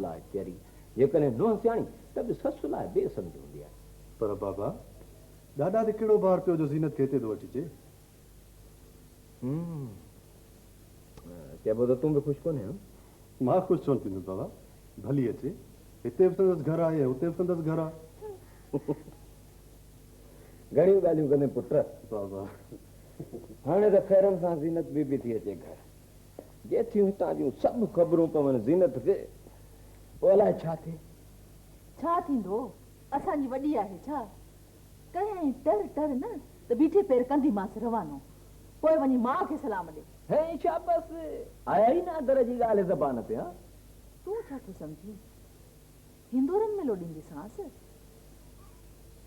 लाइ चेरी जेकॾहिं नुंहुं सियाणी त बि ससु लाइ बेसमझ हूंदी आहे। पर बाबा ॾाॾा त कहिड़ो ॿार पियो जो ज़ीनत खे हिते थो अचिजे। चइबो त तूं बि ख़ुशि कोन्हे? मां ख़ुशि छो न थींदुसि बाबा, भली अचे, हिते बि संदसि घर आहे हुते बि संदसि घर आहे। घणियूं ॻाल्हियूं कंदे पुट। बाबा हाणे त ख़ैरनि सां ज़ीनत बि थी अचे घर, जेतियूं हितां जूं सभु ख़बरूं पवनि ज़ीनत खे, पोइ अलाए छा थिए। छा थींदो? असांजी वॾी आहे छा? कहीं टर टर न त बीठे पेर कंदीमांसि रवानो, पोइ वञी माउ खे सलाम ॾे। हे शाबस, आया ई न अदर जी ॻाल्हि ज़बान ते। तूं छा थो सम्झी? हिंदुरनि में लोॾींदीसांसि,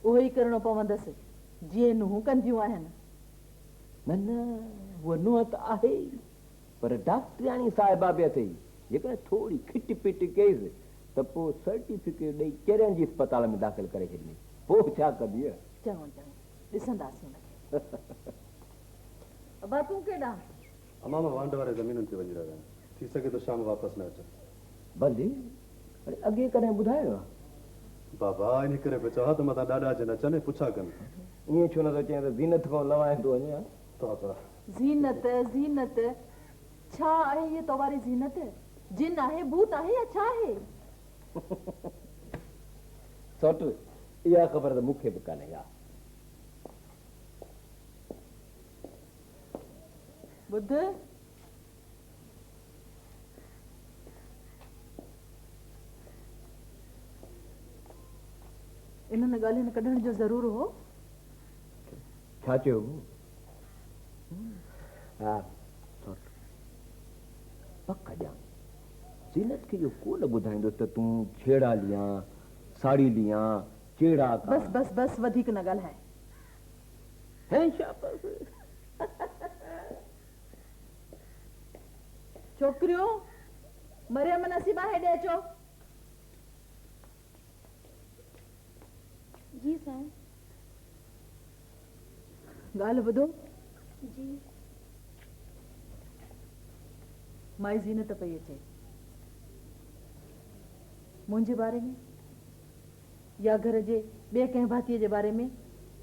उहो ई करिणो पवंदसि जीअं नुंहुं कंदियूं आहिनि। न न, उहा नुंहुं त आहे ई, पर डॉक्टरियाणी साहिबा बि अथई, जेकॾहिं थोरी खिट पिट कईसि त पोइ सर्टिफिकेट ॾेई चेरियनि जी अस्पताल में दाख़िल करे छॾियईं। पोइ छा कंदी? चङो चङो, ॾिसंदासीं हुनखे। अबा तूं केॾां? अमा मां वांड वारे ज़मीनुनि ते वञी रहियो आहियां, थी सघे तो शाम वापसि न अचां। भली, अॻे कॾहिं ॿुधायो? बाबा इन करे पियो चवां त मथां ॾाॾा जन अचनि पुछा कनि। ईअं छो नथो चए त ज़ीनत खां लवाए थो वञे? बाबा ज़ीनत ज़ीनत छा आहे इहा तवारी ज़ीनत? जिन आहे, भूत आहे या छा आहे? सौट, इहा ख़बर त मूंखे बि कान्हे यार। ॿुध, इन्हनि ॻाल्हियुनि कढण जो ज़रूर हो। छा चयो? हा पक ॼाण, ज़ीनत खे इहो कोन ॿुधाईंदो त तूं छेड़ा लियां, साड़ी लियां, चेड़ा। बस बस बस, वधीक न ॻाल्हाए। है शाबाश। छोकिरियो, मरियम नसीबा हेॾे अचो। जी साईं। ॻाल्हि ॿुधो। जी। माई ज़ीनत पई अचे, मुंहिंजे बारे में या घर जे ॿिए कंहिं भातीअ जे बारे में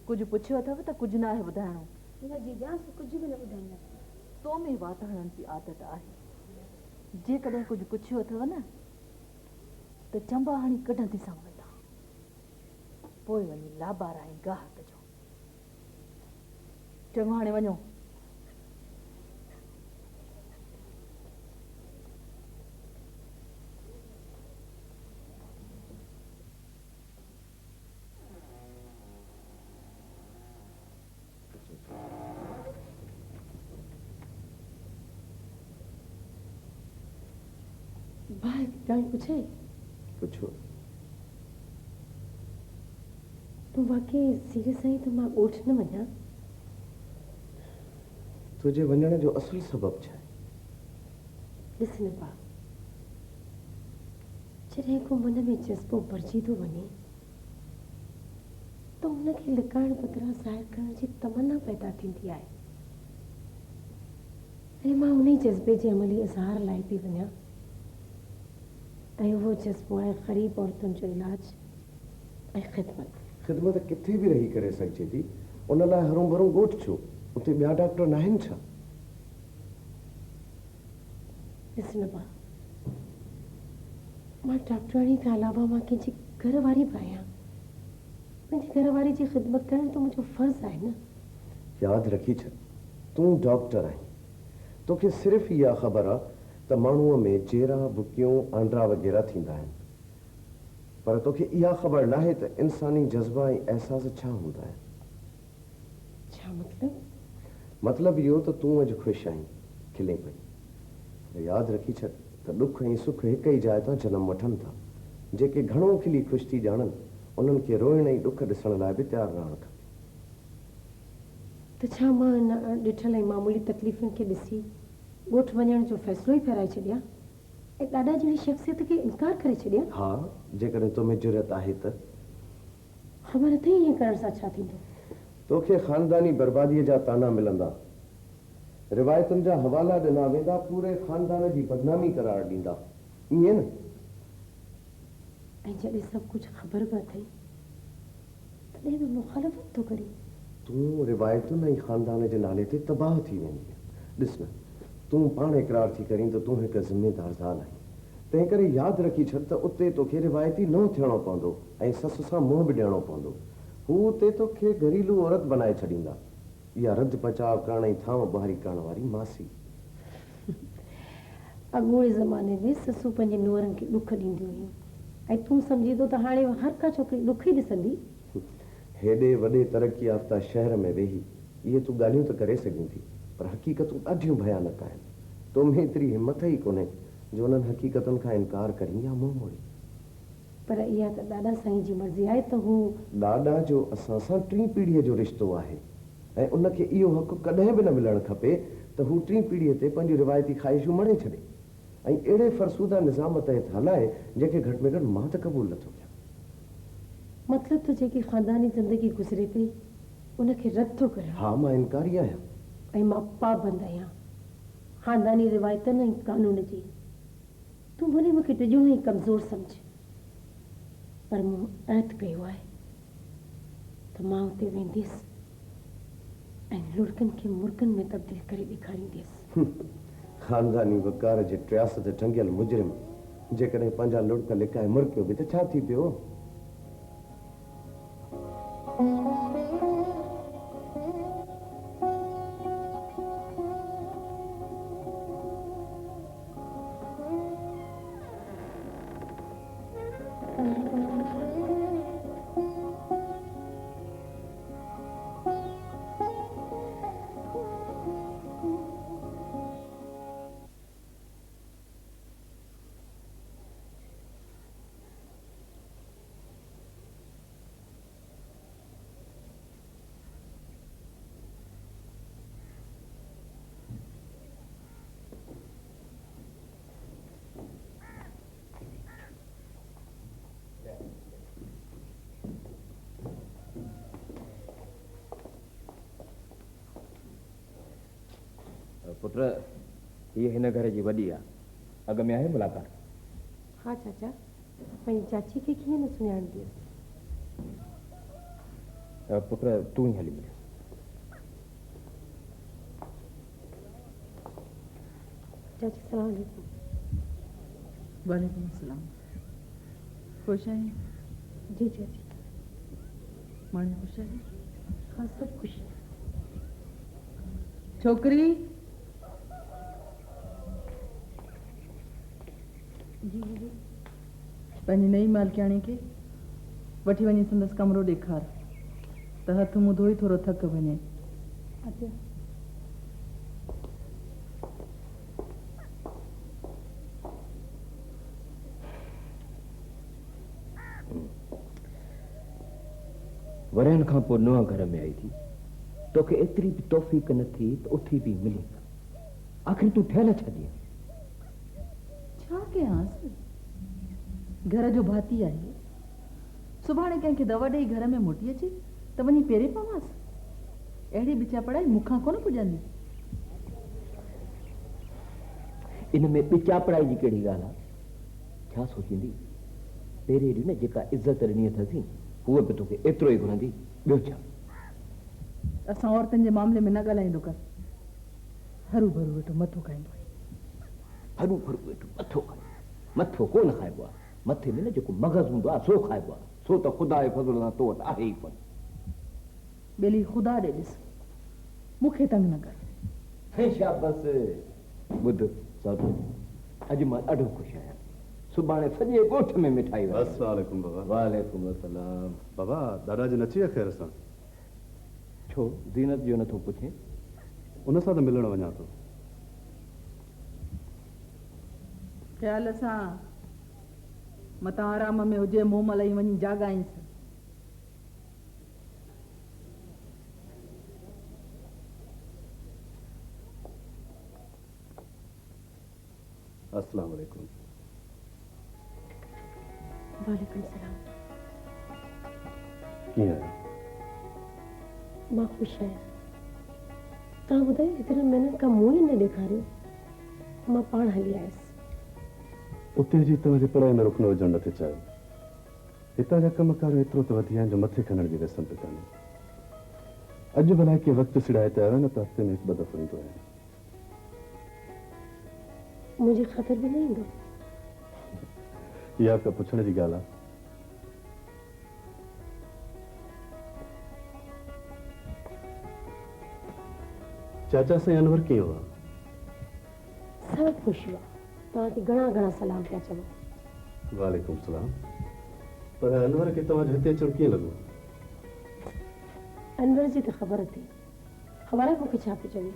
कुझु पुछियो अथव त कुझु न आहे ॿुधाइणो? न जी जान से कुझु बि न ॿुधाईंदासीं। तो में वात हणण जी आदत आहे, जेकॾहिं कुझु पुछियो अथव न त चंबा हणी कढंदीसां वेठा, पोइ वञी लाबारा ऐं गाह कजो। चङो, हाणे वञो। भाई ॼाण पुछे? पुछो। तूं वाकई सीरियस आहीं त मां ॻोठ न वञा? तुंहिंजे वञण जो असुल सबब छा आहे? ॾिस न पा, जॾहिं को मन में जज़्बो भरिजी थो वञे त हुनखे लिकाइण बदिरां ज़ाहिर करण जी तमन्ना पैदा थींदी आहे, ऐं मां उन जज़्बे जे अमली इज़हार लाइ थी वञा। ऐं उहो जज़्बो आहे ग़रीब औरतुनि जो इलाज ऐं ख़िदमत। ख़िदमत किथे बि रही करे सघिजे थी, उन लाइ हरूं भरूं ॻोठ छो? उते ॿिया डॉक्टर न आहिनि छा? ॾिस न पा, मां डॉक्टराणी खां अलावा मां कंहिंजी घर वारी बि आहियां। मुंहिंजी घर वारी जी ख़िदमत करणु त मुंहिंजो फ़र्ज़ु आहे न। यादि रखी छॾ, तूं डॉक्टर आहीं, तोखे सिर्फ़ु इहा ख़बर आहे त माण्हूअ में चेरा, बुकियूं, आंड्रा वग़ैरह थींदा आहिनि, पर तोखे इहा ख़बर न आहे त इंसानी जज़्बा ऐं अहसास छा हूंदा आहिनि। छा मतिलबु? मतिलबु इहो त तूं अॼु ख़ुशि आहीं, खिले पई। यादि रखी छॾ त ॾुख ऐं सुख हिकु ई जाइ तां जनमु वठनि था। जेके घणो खिली ख़ुशि थी ॼाणनि, उन्हनि खे रोइण ऐं ॾुख ॾिसण लाइ बि तयारु रहणु खपे। त छा मां न ॾिठल ऐं मामूली तकलीफ़ुनि खे ॾिसी ॻोठ वञण जो फ़ैसिलो ई फेराए छॾियां ऐं ॾाॾा जहिड़ी शख़्सियत खे इनकार करे छॾियां? हा, जेकॾहिं तोमें जुरत आहे त। ख़बर अथई ईअं करण सां छा थींदो? तोखे ख़ानदानी बर्बादीअ जा ताना मिलंदा, रिवायतुनि जा हवाला ॾिना वेंदा, पूरे ख़ानदान जी बदनामी करार ॾींदा, ईअं न? ऐं जॾहिं सभु कुझु ख़बर पिया अथई तॾहिं बि मुखालफ़त थो करे। तूं रिवायतुनि ऐं ख़ानदान जे नाले ते तबाह थी वेंदी आहे। ॾिस न, तूं पाण इक़रार थी करीं त तूं हिकु ज़िमेदार ज़ाल आहीं। तंहिं करे यादि रखी छॾ त उते तोखे रिवायती न थियणो पवंदो ऐं ससु सां मुंहुं बि ॾियणो पवंदो। हू उते तोखे घरेलू औरत बनाए छॾींदा। इहा रद बचाव करण ऐं थांव बुहारी करण वारी मासी। अॻूणे ज़माने में ससूं पंहिंजे नुंहरनि खे ॾुख ॾींदियूं हुयूं ऐं तूं सम्झी थो त हाणे हर का छोकिरी ॾुख ई ॾिसंदी। हेॾे वॾे तरक़ी याफ़्ता शहर में वेही इहे तूं ॻाल्हियूं त करे सघीं थी, पर हक़ीक़तूं ॾाढियूं भयानक आहिनि। तो में एतिरी हिमत ई कोन्हे जो उन्हनि हक़ीक़तुनि खां इनकार करी या मुंहुं मोड़ी। पर इहा त ॾाॾा साईं जी मर्ज़ी आहे त हू ॾाॾा जो असां सां 3 पीढ़ीअ जो रिश्तो आहे ऐं उनखे इहो हक़ु कॾहिं बि न मिलणु खपे त हू 3 पीढ़ीअ ते पंहिंजी रिवायती ख़्वाहिशूं मणे छॾे ऐं अहिड़े फ़रसूदा निज़ाम तहत हलाए जंहिंखे घटि में घटि मां त क़बूल नथो कयां। मतिलबु त जेकी ख़ानदानी ज़िंदगी गुज़रे पई उनखे रद्द थो करे। हा, मां इनकारी आहियां ऐं मां पाबंद आहियां ख़ानदानी रिवायतनि ऐं कानून जी। तूं भले मूंखे टिजो ई कमज़ोर सम्झ, पर मूं ऐत कयो आहे त मां उते वेंदसि ऐं लुड़कनि खे मुर्गनि में तब्दील करे ॾेखारींदसि। ख़ानदानी वकार जे ट्रियास ते टंगियल मुजरिम जेकॾहिं पंहिंजा लुड़क लिकाए मुर्कियो बि त छा थी पियो। पुत्र, हीअ हिन घर जी वॾी आहे। अॻ में आहे मुलाक़ात? हा चाचा, पंहिंजी चाची खे कीअं न सुञाणंदीअसि। पुत्र, तूं ई हली मिल। चाची सलाम अलैकुम। वालेकुम अस्सलाम। खुश आहीं? जी चाची। माणी खुश आहे? हाँ, सब खुश है। छोकरी जी जी। पंहिंजी नई मालकियाणी खे वठी वञी संदसि कमरो ॾेखार त हथ मुंहुं धोई थोरो थक वञे। अच्छा। वरनि खां पोइ नूंहं घर में आई थी, तोखे एतिरी बि तौफ़ीक़ न थी त उथी बि मिली। आख़िर तूं ठहियल छा ॾींहुं? छा कयांसि? घर जो भाती आहे, सुभाणे कंहिंखे दवा ॾेई घर में मोटी अचे त वञी पेरे पवांसि। अहिड़ी बिचा पढ़ाई मूंखां कोन पुॼंदी। इन में बिचा पढ़ाई जी कहिड़ी ॻाल्हि आहे? छा सोचींदी? पहिरें ॾींहुं न जेका इज़त ॾिनी अथसीं उहा बि तोखे एतिरो ई घुरंदी। ॿियो छा? असां औरतुनि जे मामले में न ॻाल्हाईंदो कर। हरू भरू वेठो मथो खाईंदो आहे। हरू भरू वेठो मथो खाए? मथो कोन खाइबो आहे। मथे में न जेको मग़ज़ हूंदो आहे सो खाइबो आहे। सो त ख़ुदा जे फज़ल सां तो वटि आहे ई कोन। ॿेली ख़ुदा ॾे ॾिस, मूंखे तंग न कर। हे शाबस। ॿुध सौदो, अॼु मां ॾाढो ख़ुशि आहियां। सुभाणे सॼे ॻोठ में मिठाई वेंदी। अस्सलाम वालेकुम बाबा। वालेकुम अस्सलाम। बाबा, दादा जी नची आहे ख़ैर सां? छो ज़ीनत जो नथो पुछे? उन सां त मिलण वञा थो। ख़्याल सां मतां आराम में हुजे, मुंहुं मलाई वञी जाॻाईंसि। अस्सलाम वालेकुम। वालेकुम सलाम। कीअं आहियो? मां ख़ुशि आहियां। तव्हां ॿुधायो, हेतिरनि महिननि खां मुंहुं ई न ॾेखारियो। मां पाण हली आयसि। उते जी तव्हांजी पढ़ाई में रुकनो विझणु नथे चाहियो। हितां जा कमकार एतिरो त वधी आहिनि जो मथे खणण जी रसम बि कान्हे। अॼु भला के वक़्तु सिड़ाए ते आयो न त हफ़्ते में हिकु ॿ दफ़ो ईंदो आहे। मुझे ख़ातिर भी नहीं दो। इहा का पुछण जी ॻाल्हि आहे। चाचा साईं अनवर कीअं हुआ? सब खुश हुआ। तव्हांखे घणा घणा सलाम पिया चवनि। वालेकुम सलाम। पर अनवर खे तव्हांजो हिते अचणु कीअं लॻो? अनवर जी त ख़बर थी। ख़बर आहे मूंखे छा पियो चवे?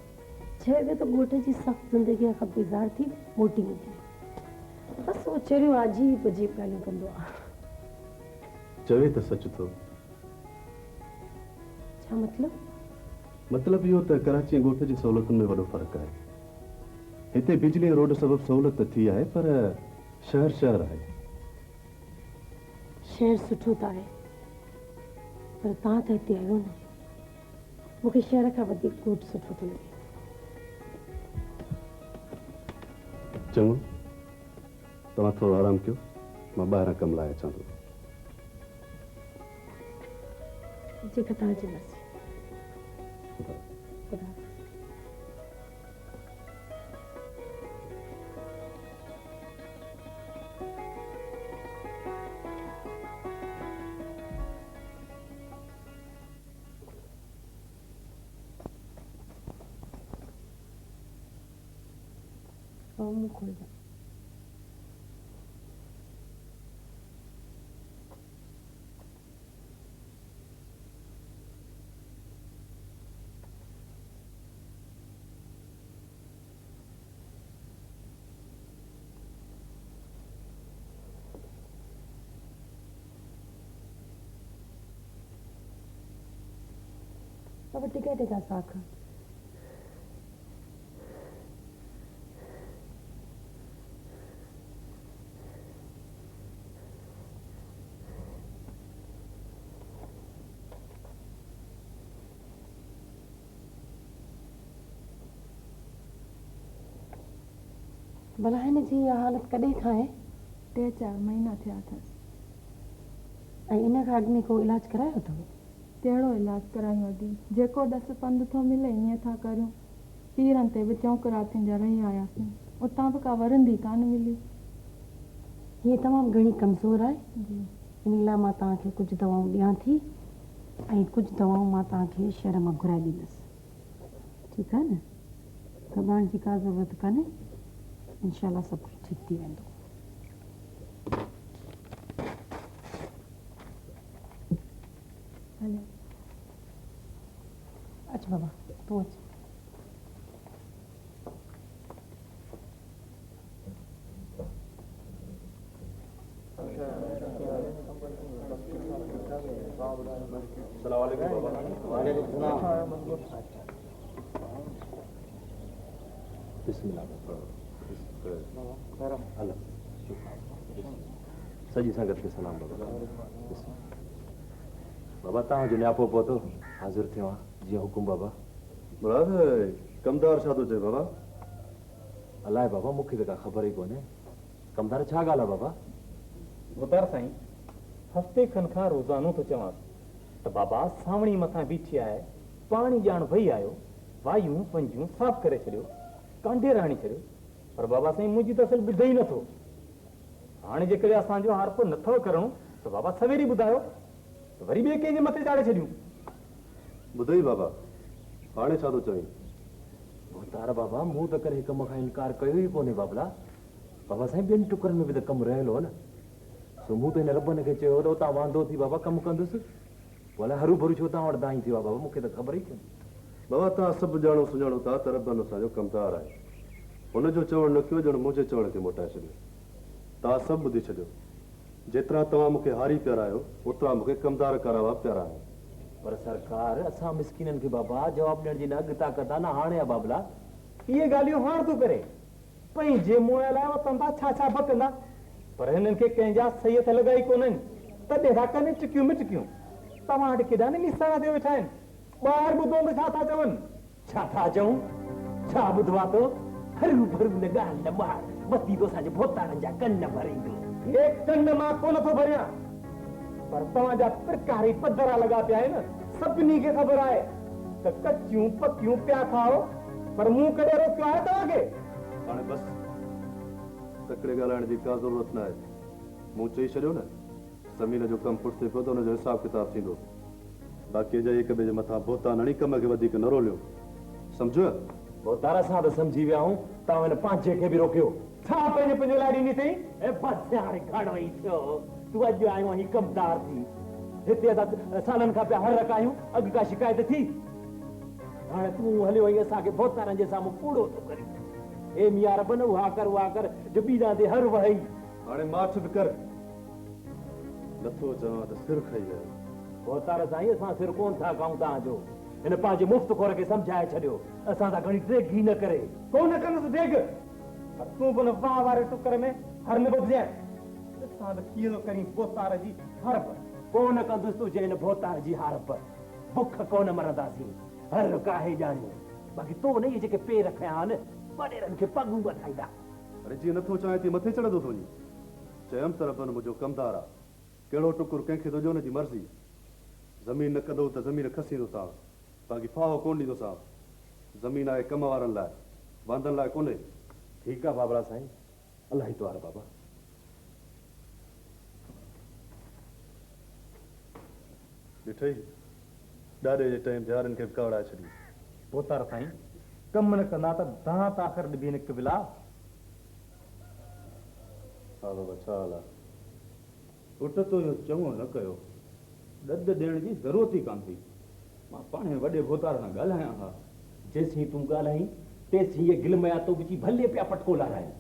चए त ॻोठ जी सख़्त ज़िंदगीअ खां बेज़ार थी मोटी ईंदी। बसि उहो चरियो अजीब अजीब ॻाल्हियूं कंदो आहे। चवे त सच थो। छा मतिलब? मतिलब इहो त कराची ऐं ॻोठ जी सहूलियतुनि में वॾो फ़र्क़ु आहे। हिते बिजली ऐं रोड सबबु सहूलियत त थी आहे, पर शहर आहे। शहर सुठो त आहे, पर तव्हां त हिते आहियो न। मूंखे शहर खां वधीक ॻोठ सुठो थो लॻे। चङो, तव्हां थोरो आराम कयो, मां ॿाहिरां कमु लाइ अचां थो। जेका तव्हांजी मर्ज़ी। खुदा। मुंह खोल दो। अब टिकट का साख भला हिन जी इहा हालत कॾहिं खां आहे? 3-4 महीना थिया अथसि। ऐं इन खां अॻु में को इलाज करायो अथव? कहिड़ो इलाज करायूं अॼु? जेको ॾस पंधु थो मिले ईअं था करियूं। पीरनि ते बि चौंक रातियुनि जा रही आयासीं, उतां बि का वरंदी कान मिली। हीअ तमामु घणी कमज़ोर आहे। जी इन लाइ मां तव्हांखे कुझु दवाऊं ॾियां थी ऐं कुझु दवाऊं मां तव्हांखे शहर मां घुराए ॾींदसि। ठीकु आहे न? घबराइण जी का ज़रूरत कान्हे। इंशाल्लाह सभु कुझु ठीकु थी वेंदो। हलो अच बाबा, तूं अच। सॼी संगत खे सलाम बाबा। बाबा तव्हांजो न्यापो पहुतो हाज़िर थियो आहे। जीअं हुकुम बाबा। मुराद कमदार छा थो चए बाबा? अलाए बाबा, मूंखे त का ख़बर ई कोन्हे। कमदार छा ॻाल्हि आहे बाबा? मुतार साईं, हफ़्ते खनि खां रोज़ानो थो चवां त बाबा सावणी मथां बीठी आहे, पाणी ॼाण वही आयो, वायूं पंजियूं साफ़ करे छॾियो, कांडेर हणी छॾियो, पर बाबा साईं मुंहिंजी त असल ॿुधे ई नथो। हाणे जेकॾहिं असांजो हारपो नथो करणो त बाबा सवेरी ॿुधायो, त वरी ॿिए कंहिंजे मथे चाढ़े छॾियूं। ॿुधई बाबा, हाणे छा थो चईं? मुतार बाबा, मूं त करे कम खां इनकार कयो ई कोन्हे बाबला। बाबा साईं ॿियनि टुकरनि में बि त कमु रहियल हो न। सो मूं त हिन रबनि खे चयो त उतां वांदो थी बाबा कमु कंदुसि। भला हरू भरू छो तव्हां वटि दाई थियो आहे बाबा? मूंखे त ख़बर ई कोन्हे। बाबा तव्हां सभु ॼाणो सुञाणो था त रबन असांजो कमदार आहे। हुनजो चवणु न कयो ॼण मुंहिंजे चवण खे मोटाए छॾियो। तव्हां सभु ॿुधी छॾियो। जेतिरा तव्हां मूंखे हारी प्यारा आहियो, ओतिरा मूंखे कमदार करावा प्यारा आहिनि। पर सरकार, असां मिसकिननि खे बाबा जवाब ॾियण जी न अॻु ताक़त आहे न हाणे आहे बाबला। इहे ॻाल्हियूं हाण थो करे पंहिंजे मुंहं लाइ वतंदा छा छा बकंदा, पर हिननि खे कंहिंजा सही हथ लॻा ई कोन्हनि, तॾहिं था कनि टिकियूं मिटकियूं। तव्हां वटि केॾा न निसाण ते वेठा आहिनि, ॿाहिरि ॿुधो त छा था चवनि? छा था चऊं? छा ॿुधवा थो? हरू भरू न ॻाल्हि न ॿार, बती तो असांजे भोतारनि जा कन भरींदो। हे कन मां कोन थो भरियां। पर तव्हांजा प्रकारी पधरा लगा पिया आहिनि सभिनी खे ख़बर आहे त कचियूं पकियूं पिया खाओ पर मूं कॾहिं रोकियो आहे तव्हांखे हाणे बस तकड़े ॻाल्हाइण जी का ज़रूरत न आहे मूं चई छॾियो न ज़मीन जो कमु पुठिते पियो त हुनजो हिसाब किताब थींदो बाक़ी जे हिक ॿिए जे मथां बोता नणी कम खे वधीक न रोलियो सम्झो बोतार सां त सम्झी विया आहियूं तव्हां हिन पंहिंजे खे बि रोकियो छा पंहिंजो लाइ ॾिनी अथई ए बसि हाणे घणो ई थियो तूं अॼु आयो आहीं कमदार थी हिते असां सालनि खां पिया हर रखायूं अॻु का शिकायत थी हाणे तूं हलियो आहीं असांखे बोतारनि जे साम्हूं कूड़ो थो करे ए मियां रब न उहा कर जो ॿीॾां ते हर वही हाणे माठ बि कर नथो चवां त सिर खाई वियो बोतार साईं असां सिर कोन था खाऊं तव्हांजो हिन पंहिंजे मुफ़्त खोर खे सम्झाए छॾियो असां सां घणी टेगी न करे कोन कंदुसि देग तूं बि वाह वारे टुकर में हर न ॿुधिजांइ असां त कीअं थो करीं बोतार जी हरप कोन कंदुसि तुंहिंजे हिन बोतार जी हारप बुख कोन मरंदासीं हर काहे ॼाणियो बाक़ी तो न इहे जेके पेर खयां आहिनि वॾेरनि खे पॻूं वधाईंदा अरे जीअं नथो चाहे तीअं मथे चढ़ंदो थो वञे चयमि त रबनि मुंहिंजो कमदार आहे कहिड़ो टुकुर कंहिंखे थो ॾियो हुनजी मर्ज़ी ज़मीन न कंदो त ज़मीन खसींदोसांव बाक़ी फाहो कोन ॾींदोसांव ज़मीन आहे कम वारनि लाइ वांदनि लाइ कोन्हे ठीकु आहे बाबरा साईं अलाही द्वार बाबा ॾिठई ॾाॾे जे टाइम यारनि खे बि कवड़ाए छॾी बोतार साईं कम न कंदा त दांत आख़िर ॾिबी निकित बिला हा बाबा छा हाल आहे पुट तो इहो चङो न कयो ॾद ॾियण जी ज़रूरत ई कान थी मां पाणे वॾे बोतार सां ॻाल्हायां हा जेसीं तूं ॻाल्हाई तेसीं इहे गिलमया तो विची भले पिया पटको लाराइनि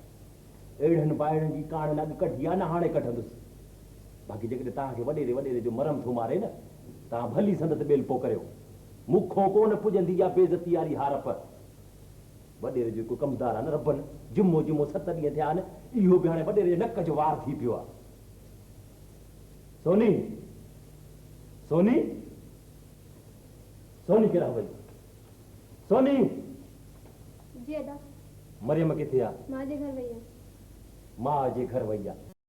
अहिड़नि बाहिड़नि जी काण लॻ कढी आहे न हाणे कढंदुसि बाक़ी जेकॾहिं तव्हांखे वॾेरे जो मरम थो मारे न तव्हां भली संदत ॿेल पोइ करियो मुखों कोन पुॼंदी आहे बेइज़ती वारी हारप वॾेरे जेको कमदार आहे न रबनि जुमो 7 ॾींहं थिया आहिनि इहो बि हाणे वॾेरे नक जो वार थी पियो आहे सोनी सोनी सोनी केॾा वई सोनी जी अदा मरियम किथे आहे मां जे घर वई आहियां मां जे घर वई आहे